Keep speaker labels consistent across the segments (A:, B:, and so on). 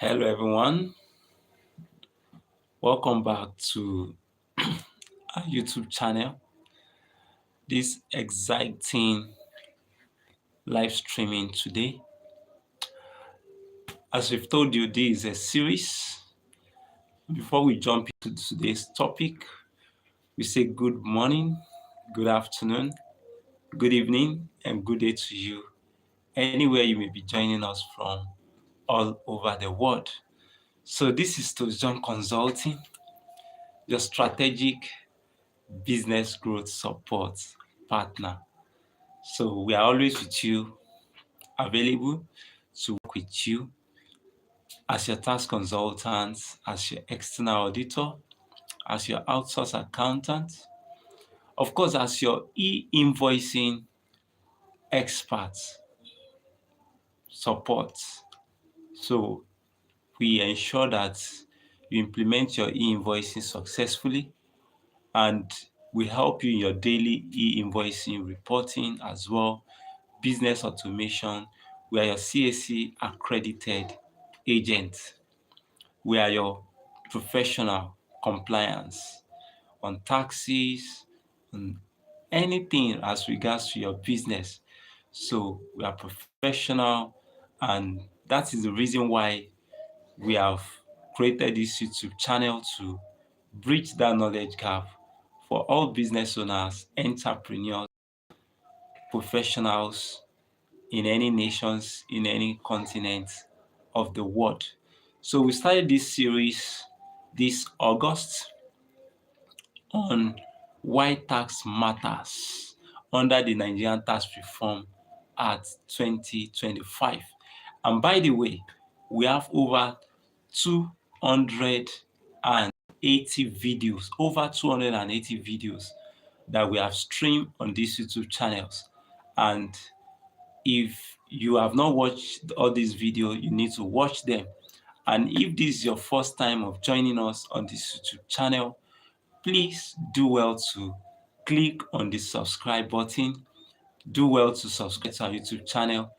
A: Hello, everyone. Welcome back to our YouTube channel. This exciting live streaming today. As we've told you, this is a series. Before we jump into today's topic, we say good morning, good afternoon, good evening, and good day to you, anywhere you may be joining us from all over the world. So this is Tozjon Consulting, your strategic business growth support partner. So we are always with you, available to work with you as your tax consultant, as your external auditor, as your outsource accountant, of course, as your e-invoicing expert support. So we ensure that you implement your e-invoicing successfully, and we help you in your daily e-invoicing reporting as well, business automation. We are your CAC accredited agent. We are your professional compliance on taxes, on anything as regards to your business. So we are professional, and that is the reason why we have created this YouTube channel to bridge that knowledge gap for all business owners, entrepreneurs, professionals in any nations, in any continent of the world. So we started this series this August on why tax matters under the Nigerian Tax Reform Act 2025. And by the way, we have over 280 videos, that we have streamed on these YouTube channels. And if you have not watched all these videos, you need to watch them. And if this is your first time of joining us on this YouTube channel, please do well to click on the subscribe button. Do well to subscribe to our YouTube channel.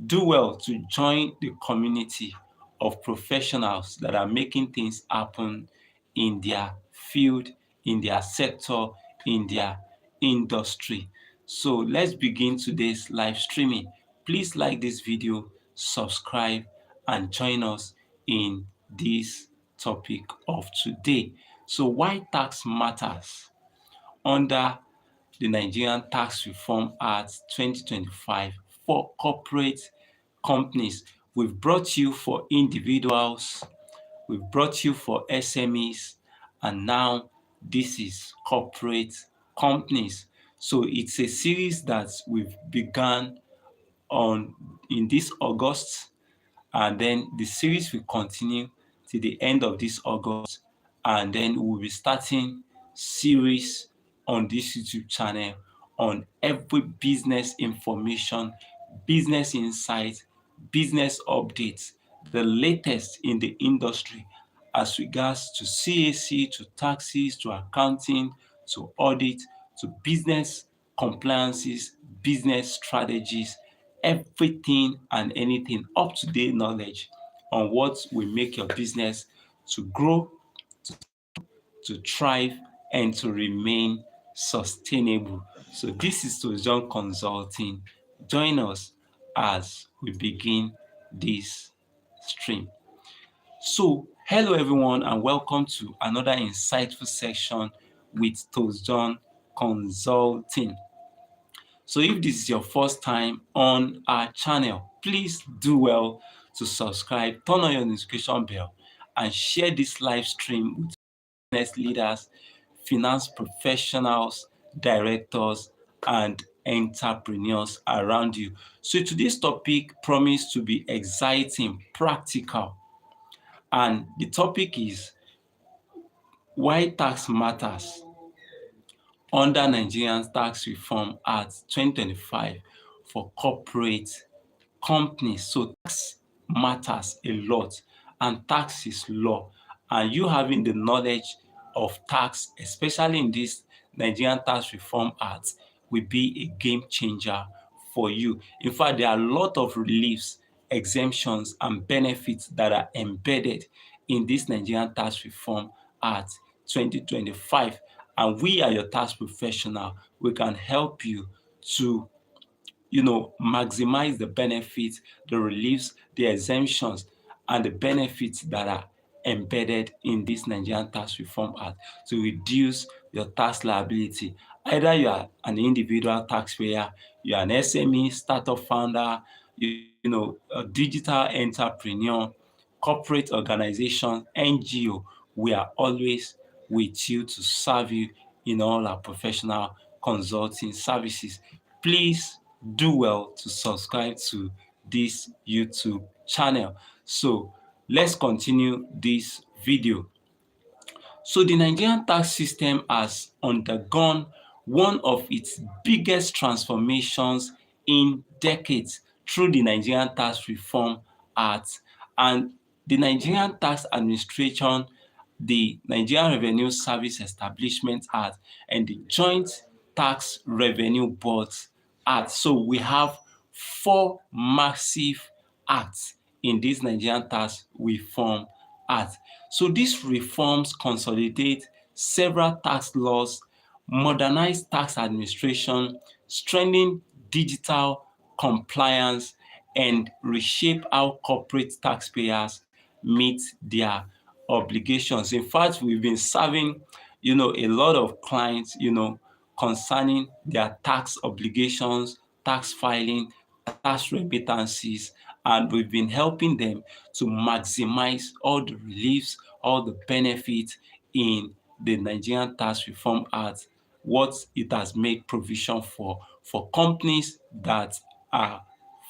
A: Do well to join the community of professionals that are making things happen in their field, in their sector, in their industry. So let's begin today's live streaming. Please like this video, subscribe, and join us in this topic of today. So why tax matters under the Nigerian Tax Reform Act 2025 for corporate companies. We've brought you for individuals, we've brought you for SMEs, and now this is corporate companies. So it's a series that we've begun in this August, and then the series will continue to the end of this August, and then we'll be starting series on this YouTube channel on every business information, business insight, business updates, the latest in the industry as regards to CAC, to taxes, to accounting, to audit, to business compliances, business strategies, everything and anything, up-to-date knowledge on what will make your business to grow, to thrive, and to remain sustainable. So this is Tozjon Consulting. Join us as we begin this stream. So hello everyone, and welcome to another insightful section with Tozjon Consulting. So if this is your first time on our channel, please do well to subscribe, turn on your notification bell, and share this live stream with business leaders, finance professionals, directors, and entrepreneurs around you. So today's topic promised to be exciting, practical, and the topic is why tax matters under Nigerian Tax Reform Act 2025 for corporate companies. So tax matters a lot, and tax is law. And you having the knowledge of tax, especially in this Nigerian Tax Reform Act, will be a game changer for you. In fact, there are a lot of reliefs exemptions and benefits that are embedded in this Nigerian Tax Reform Act 2025. And we are your tax professional. We can help you to maximize the benefits, the reliefs, the exemptions, and the benefits that are embedded in this Nigerian Tax Reform Act to reduce your tax liability. Either you are an individual taxpayer, you are an SME, startup founder, a digital entrepreneur, corporate organization, NGO, we are always with you to serve you in all our professional consulting services. Please do well to subscribe to this YouTube channel. So let's continue this video. So the Nigerian tax system has undergone one of its biggest transformations in decades through the Nigerian Tax Reform Act, and the Nigerian Tax Administration, the Nigerian Revenue Service Establishment Act, and the Joint Tax Revenue Boards Act. So we have four massive acts in this Nigerian Tax Reform Act. So these reforms consolidate several tax laws, modernize tax administration, strengthen digital compliance, and reshape how corporate taxpayers meet their obligations. In fact, we've been serving, a lot of clients, concerning their tax obligations, tax filing, tax remittances, and we've been helping them to maximize all the reliefs, all the benefits in the Nigerian Tax Reform Act, what it has made provision for companies that are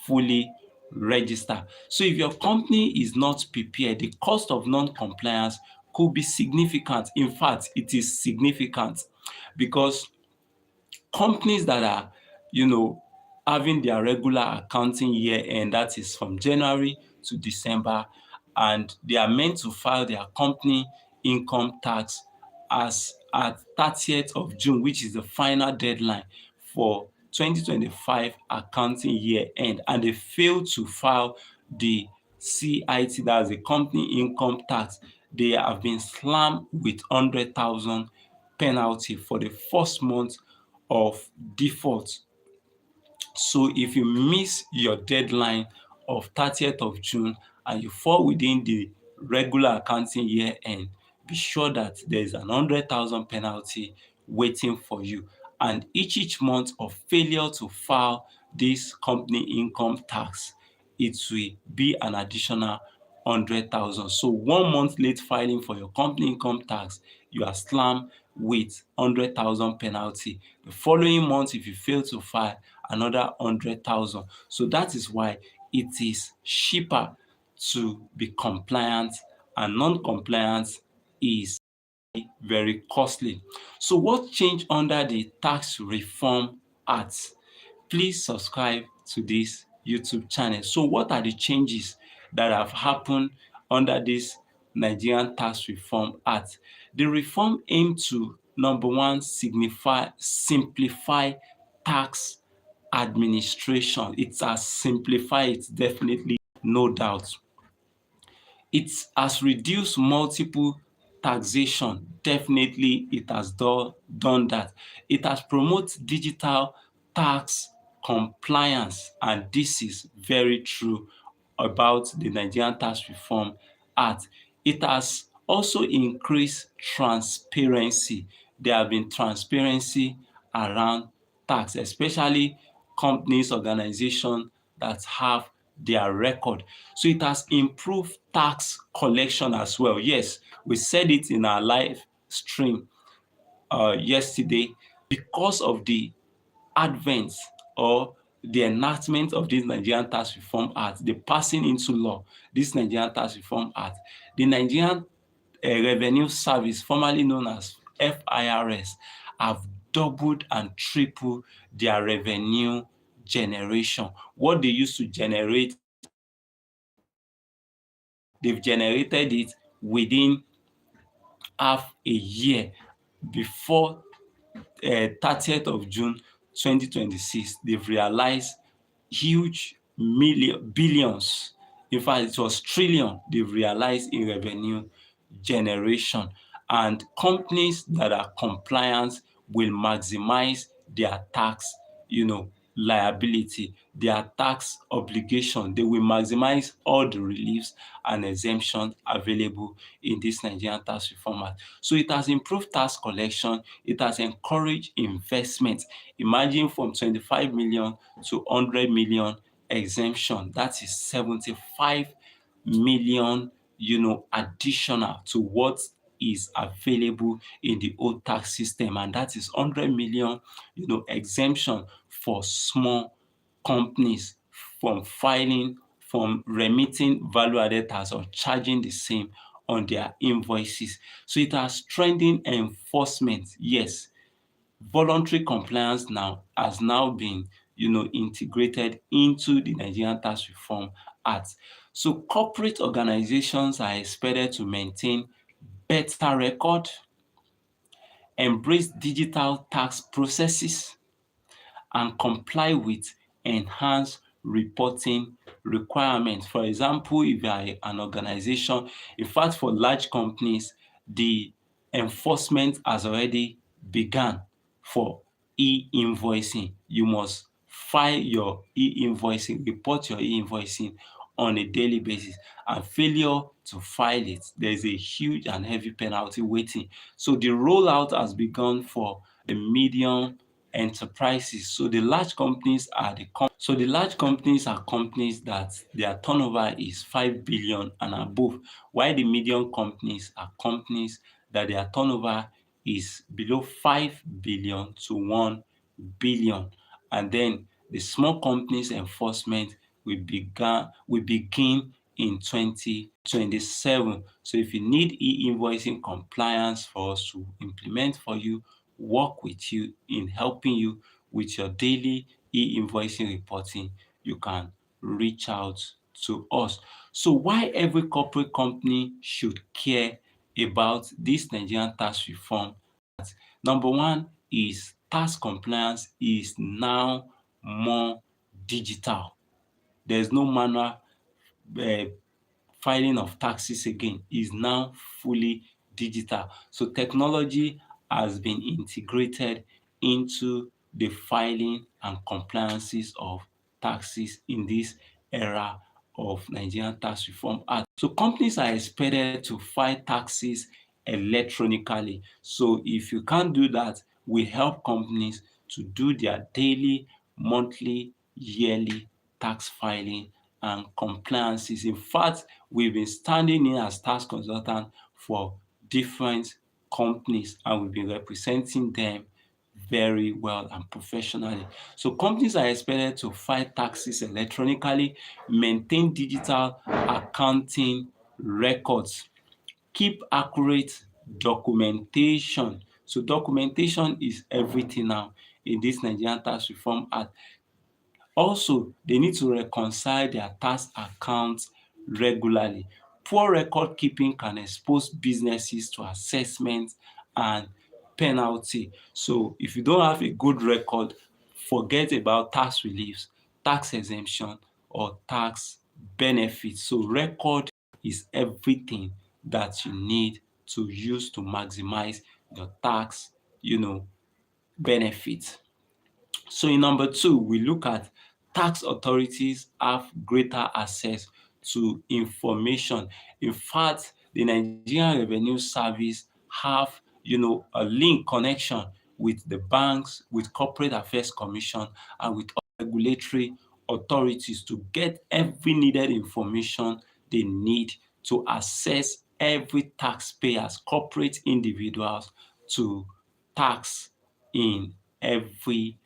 A: fully registered. So if your company is not prepared, the cost of non-compliance could be significant. In fact, it is significant because companies that are, having their regular accounting year end, that is from January to December, and they are meant to file their company income tax as at 30th of June, which is the final deadline for 2025 accounting year end, and they fail to file the CIT, that's the company income tax, they have been slammed with 100,000 penalty for the first month of default. So if you miss your deadline of 30th of June and you fall within the regular accounting year end, be sure that there is an 100,000 penalty waiting for you. And each month of failure to file this company income tax, it will be an additional 100,000. So 1 month late filing for your company income tax, you are slammed with 100,000 penalty. The following month, if you fail to file, another 100,000. So that is why it is cheaper to be compliant, and non-compliance is very costly. So what changed under the Tax Reform Act? Please subscribe to this YouTube channel. So what are the changes that have happened under this Nigerian Tax Reform Act? The reform aimed to, number one, simplify tax administration. It has simplified it, definitely, no doubt. It has reduced multiple taxation. Definitely, it has done that. It has promoted digital tax compliance, and this is very true about the Nigerian Tax Reform Act. It has also increased transparency. There have been transparency around tax, especially companies, organizations that have their record. So it has improved tax collection as well. Yes, we said it in our live stream yesterday. Because of the advent or the enactment of this Nigerian Tax Reform Act, the passing into law, this Nigerian Tax Reform Act, the Nigerian Revenue Service, formerly known as FIRS, have doubled and tripled their revenue generation. What they used to generate, they've generated it within half a year. Before 30th of June 2026, they've realized huge billions. In fact, it was trillion they've realized in revenue generation. And companies that are compliant will maximize their tax, liability, their tax obligation. They will maximize all the reliefs and exemptions available in this Nigerian Tax Reform Act. So it has improved tax collection. It has encouraged investment. Imagine from 25 million to 100 million exemption. That is 75 million, additional to what is available in the old tax system, and that is 100 million, exemption for small companies from filing, from remitting value-added tax or charging the same on their invoices. So it has strengthened enforcement. Yes, voluntary compliance now has now been, integrated into the Nigerian Tax Reform Act. So corporate organizations are expected to maintain better record, embrace digital tax processes, and comply with enhanced reporting requirements. For example, if you are an organization, in fact, for large companies, the enforcement has already begun for e-invoicing. You must file your e-invoicing, report your e-invoicing on a daily basis, and failure to file it, there's a huge and heavy penalty waiting. So the rollout has begun for the medium enterprises. So the large companies are companies that their turnover is 5 billion and above, while the medium companies are companies that their turnover is below 5 billion to 1 billion. And then the small companies enforcement will begin in 2027. So if you need e-invoicing compliance for us to implement for you, work with you in helping you with your daily e-invoicing reporting, you can reach out to us. So why every corporate company should care about this Nigerian tax reform? Number one is tax compliance is now more digital. There's no manual filing of taxes again, is now fully digital. So technology has been integrated into the filing and compliances of taxes in this era of Nigerian Tax Reform Act. So companies are expected to file taxes electronically. So if you can't do that, we help companies to do their daily, monthly, yearly tax filing and compliances. In fact, we've been standing in as tax consultant for different companies, and we've been representing them very well and professionally. So companies are expected to file taxes electronically, maintain digital accounting records, keep accurate documentation. So documentation is everything now in this Nigerian Tax Reform Act. Also, they need to reconcile their tax accounts regularly. Poor record keeping can expose businesses to assessment and penalty. So if you don't have a good record, forget about tax reliefs, tax exemption, or tax benefits. So record is everything that you need to use to maximize your tax, benefits. So in number two, we look at tax authorities have greater access to information. In fact, the Nigerian Revenue Service have, a link connection with the banks, with Corporate Affairs Commission, and with regulatory authorities to get every needed information they need to assess every taxpayers, corporate individuals, to tax in every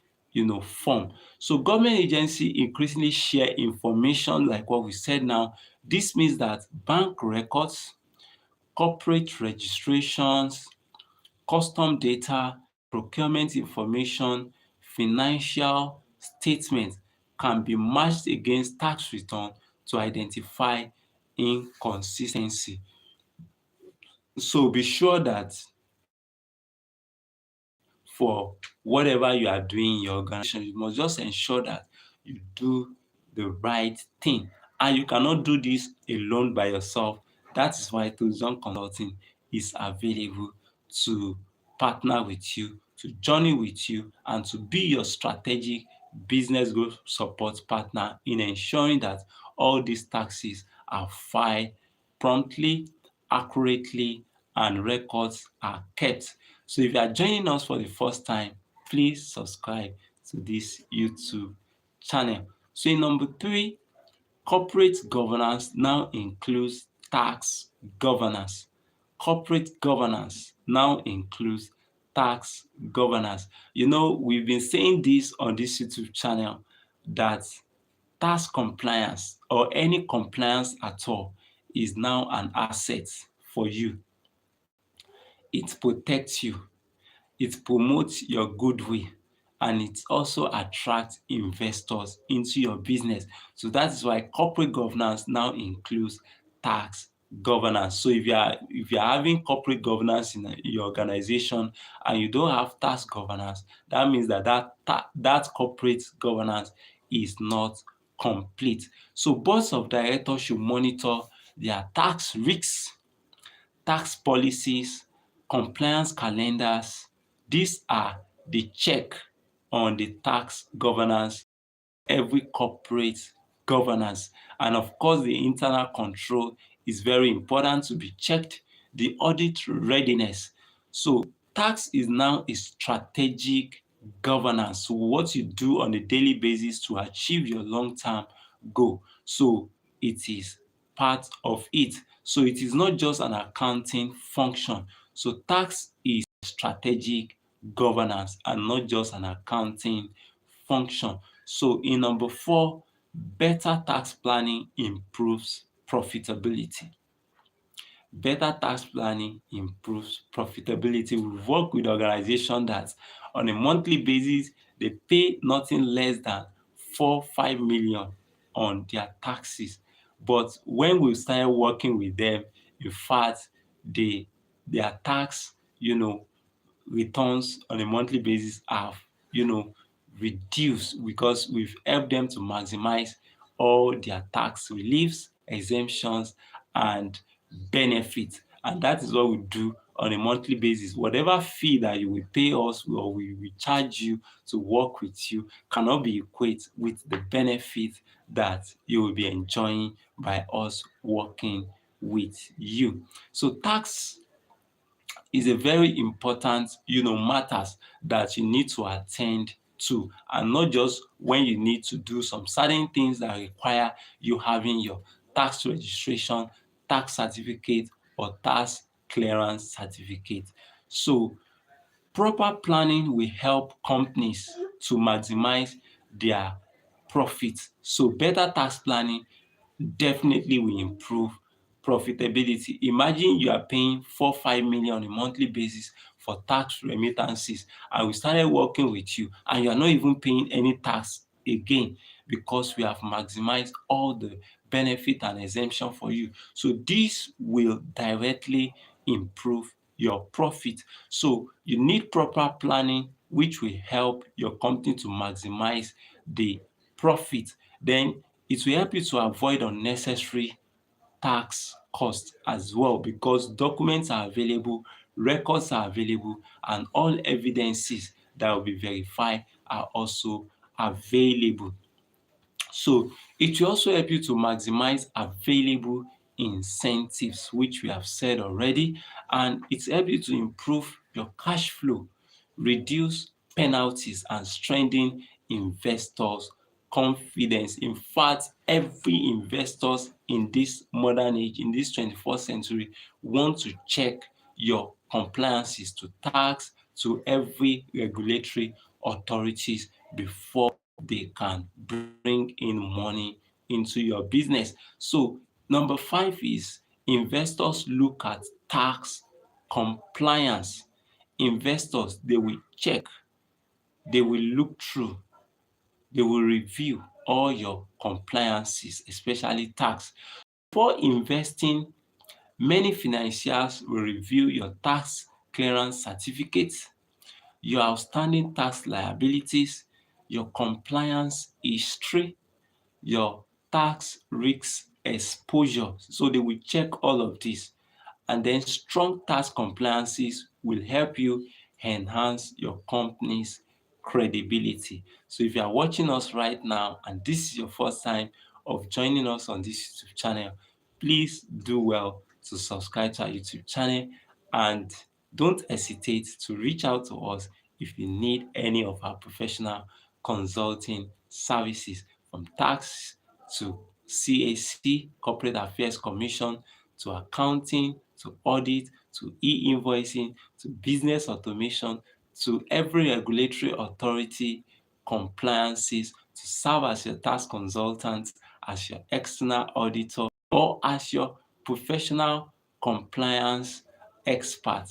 A: form. So government agency increasingly share information like what we said now. This means that bank records, corporate registrations, custom data, procurement information, financial statements can be matched against tax return to identify inconsistency. So be sure that for whatever you are doing in your organization, you must just ensure that you do the right thing. And you cannot do this alone by yourself. That is why Tourism Consulting is available to partner with you, to journey with you, and to be your strategic business growth support partner in ensuring that all these taxes are filed promptly, accurately, and records are kept. So if you are joining us for the first time, please subscribe to this YouTube channel. So in number 3, corporate governance now includes tax governance. Corporate governance now includes tax governance. You know, we've been saying this on this YouTube channel that tax compliance or any compliance at all is now an asset for you. It protects you, it promotes your goodwill, and it also attracts investors into your business. So that is why corporate governance now includes tax governance. So if you're having corporate governance in your organization and you don't have tax governance, that means that corporate governance is not complete. So boards of directors should monitor their tax risks, tax policies, compliance calendars. These are the check on the tax governance, every corporate governance. And of course, the internal control is very important to be checked, the audit readiness. So tax is now a strategic governance. So what you do on a daily basis to achieve your long-term goal. So it is part of it. So it is not just an accounting function. So tax is strategic governance and not just an accounting function. So in number 4, better tax planning improves profitability. Better tax planning improves profitability. We've worked with organizations that on a monthly basis, they pay nothing less than 4-5 million on their taxes. But when we started working with them, in fact, their tax, returns on a monthly basis have, reduced because we've helped them to maximize all their tax reliefs, exemptions, and benefits. And that is what we do on a monthly basis. Whatever fee that you will pay us or we will charge you to work with you cannot be equated with the benefit that you will be enjoying by us working with you. So tax is a very important, matters that you need to attend to, and not just when you need to do some certain things that require you having your tax registration, tax certificate, or tax clearance certificate. So proper planning will help companies to maximize their profit. So better tax planning definitely will improve profitability. Imagine you are paying 4-5 million on a monthly basis for tax remittances, and we started working with you and you are not even paying any tax again because we have maximized all the benefit and exemption for you. So this will directly improve your profit. So you need proper planning which will help your company to maximize the profit. Then it will help you to avoid unnecessary tax costs as well because documents are available, records are available, and all evidences that will be verified are also available. So it will also help you to maximize available incentives, which we have said already, and it helps you to improve your cash flow, reduce penalties, and strengthen investors' confidence. In fact, every investors in this modern age, in this 21st century, want to check your compliances to tax, to every regulatory authorities before they can bring in money into your business. So number 5 is investors look at tax compliance. Investors, they will check, they will look through, they will review all your compliances, especially tax. Before investing, many financiers will review your tax clearance certificates, your outstanding tax liabilities, your compliance history, your tax risk exposure. So they will check all of this. And then strong tax compliances will help you enhance your company's credibility. So if you are watching us right now and this is your first time of joining us on this YouTube channel, please do well to subscribe to our YouTube channel and don't hesitate to reach out to us if you need any of our professional consulting services, from tax to CAC, Corporate Affairs Commission, to accounting, to audit, to e-invoicing, to business automation, to every regulatory authority compliances, to serve as your tax consultant, as your external auditor, or as your professional compliance expert.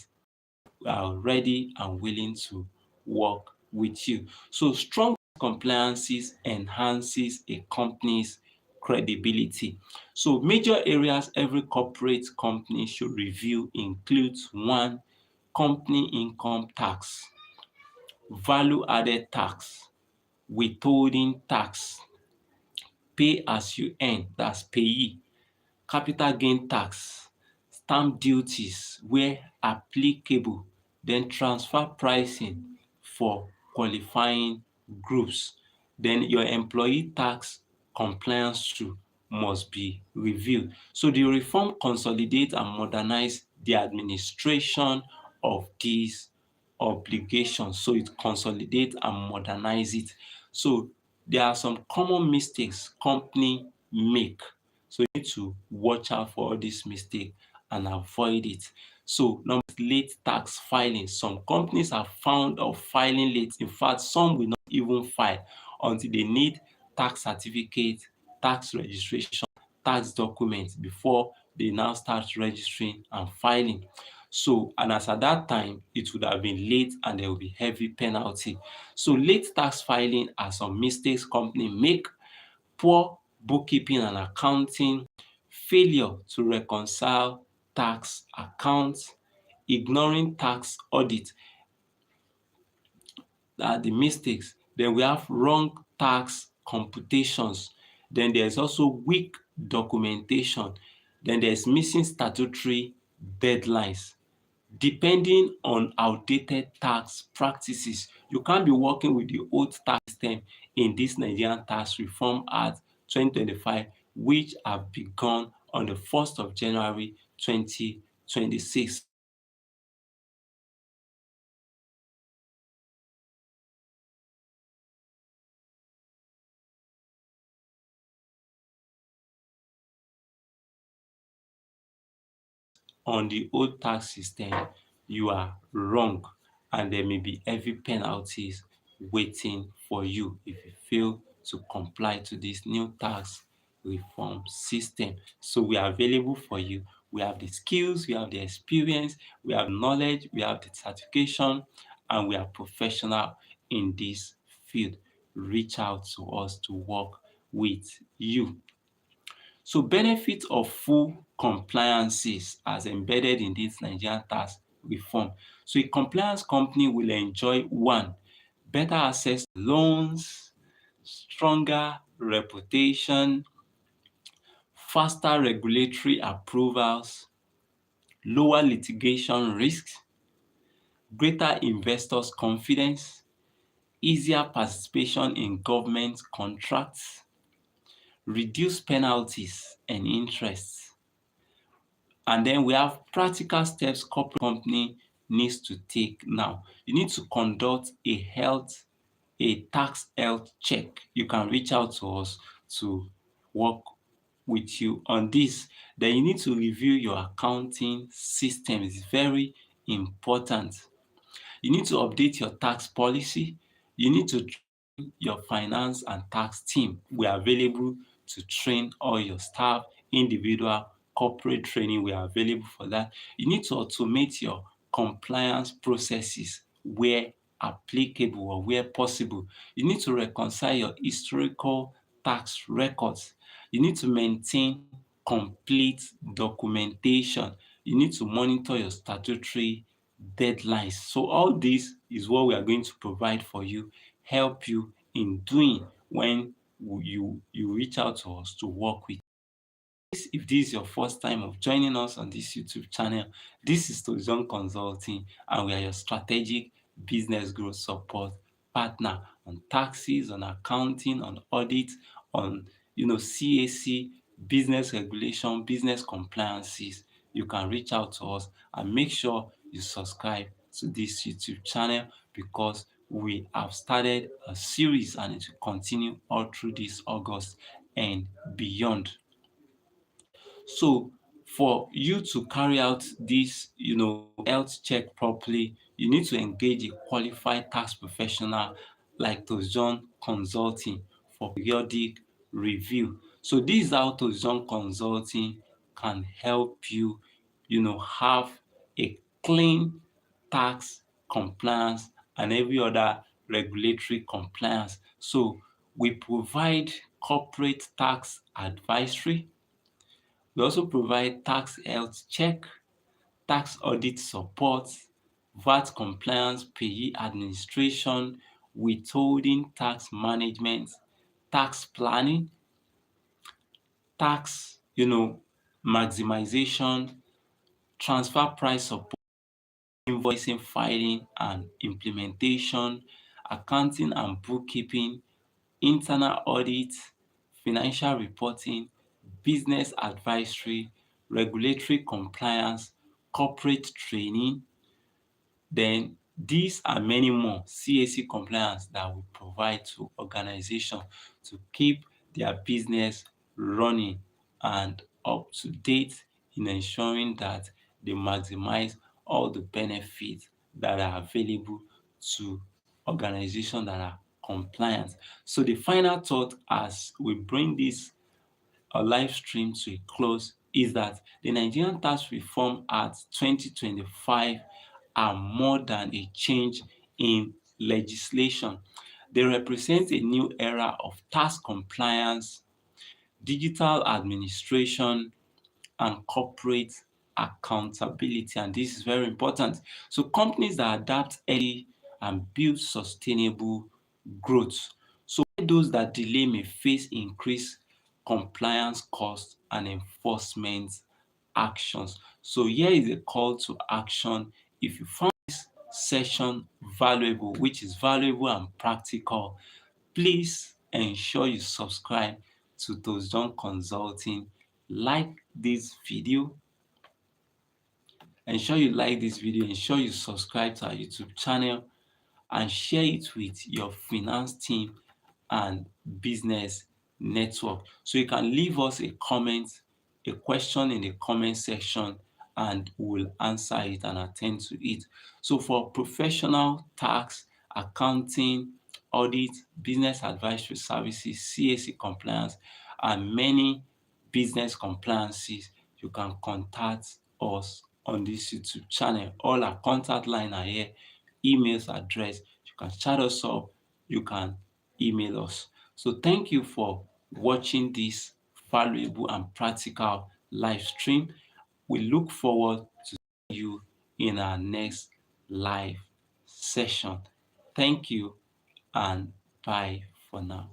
A: Are ready and willing to work with you. So strong compliances enhances a company's credibility. So major areas every corporate company should review includes: one, company income tax, value added tax, withholding tax, pay as you earn, that's payee, capital gain tax, stamp duties where applicable, then transfer pricing for qualifying groups. Then your employee tax compliance too must be reviewed. So the reform consolidate and modernize the administration of these obligations. So it consolidate and modernize it. So there are some common mistakes company make. So you need to watch out for all these mistakes and avoid it. So number late tax filing. Some companies are found of filing late. In fact, some will not even file until they need tax certificate, tax registration, tax documents before they now start registering and filing. So, and as at that time, it would have been late and there will be heavy penalty. So late tax filing are some mistakes company make: poor bookkeeping and accounting, failure to reconcile tax accounts, ignoring tax audit are the mistakes. Then we have wrong tax computations. Then there's also weak documentation. Then there's missing statutory deadlines. Depending on outdated tax practices, you can't be working with the old tax system in this Nigerian Tax Reform Act 2025, which have begun on the 1st of January 2026. On the old tax system, you are wrong, and there may be heavy penalties waiting for you if you fail to comply to this new tax reform system. So we are available for you. We have the skills, we have the experience, we have knowledge, we have the certification, and we are professional in this field. Reach out to us to work with you. So benefit of full compliances as embedded in this Nigerian tax reform. So a compliance company will enjoy: one, better access to loans, stronger reputation, faster regulatory approvals, lower litigation risks, greater investors' confidence, easier participation in government contracts, reduced penalties and interests. And then we have practical steps corporate company needs to take now. You need to conduct a tax health check. You can reach out to us to work with you on this. Then you need to review your accounting system. It's very important. You need to update your tax policy. You need to train your finance and tax team. We are available to train all your staff, individual, corporate training. We are available for that. You need to automate your compliance processes where applicable or where possible. You need to reconcile your historical tax records. You need to maintain complete documentation. You need to monitor your statutory deadlines. So all this is what we are going to provide for you, help you in doing when you reach out to us to work with. If this is your first time of joining us on this YouTube channel, this is Tozon Consulting, and we are your strategic business growth support partner on taxes, on accounting, on audit, on CAC, business regulation, business compliances. You can reach out to us and make sure you subscribe to this YouTube channel, because we have started a series and it will continue all through this August and beyond. So for you to carry out this, health check properly, you need to engage a qualified tax professional like Tozon Consulting for periodic review. So this is how Tozon Consulting can help you, have a clean tax compliance and every other regulatory compliance. So we provide corporate tax advisory. We also provide tax health check, tax audit support, VAT compliance, payee administration, withholding tax management, tax planning, tax, maximization, transfer price support, invoicing, filing and implementation, accounting and bookkeeping, internal audit, financial reporting, business advisory, regulatory compliance, corporate training. Then these and many more CAC compliance that we provide to organizations to keep their business running and up to date in ensuring that they maximize all the benefits that are available to organizations that are compliant. So the final thought as we bring this live stream to a close is that the Nigerian Tax Reform Act 2025 are more than a change in legislation. They represent a new era of tax compliance, digital administration, and corporate accountability. And this is very important. So companies that adapt early and build sustainable growth. So those that delay may face increased compliance costs and enforcement actions. So here is a call to action. If you found this session valuable, which is valuable and practical, please ensure you subscribe to Tozon Consulting. Like this video. Ensure you like this video. Ensure you subscribe to our YouTube channel and share it with your finance team and business network. So you can leave us a comment, a question in the comment section, and we'll answer it and attend to it. So for professional tax, accounting, audit, business advisory services, CAC compliance, and many business compliances, you can contact us on this YouTube channel. All our contact line are here, emails address. You can chat us up, you can email us. So thank you for watching this valuable and practical live stream. We look forward to seeing you in our next live session. Thank you and bye for now.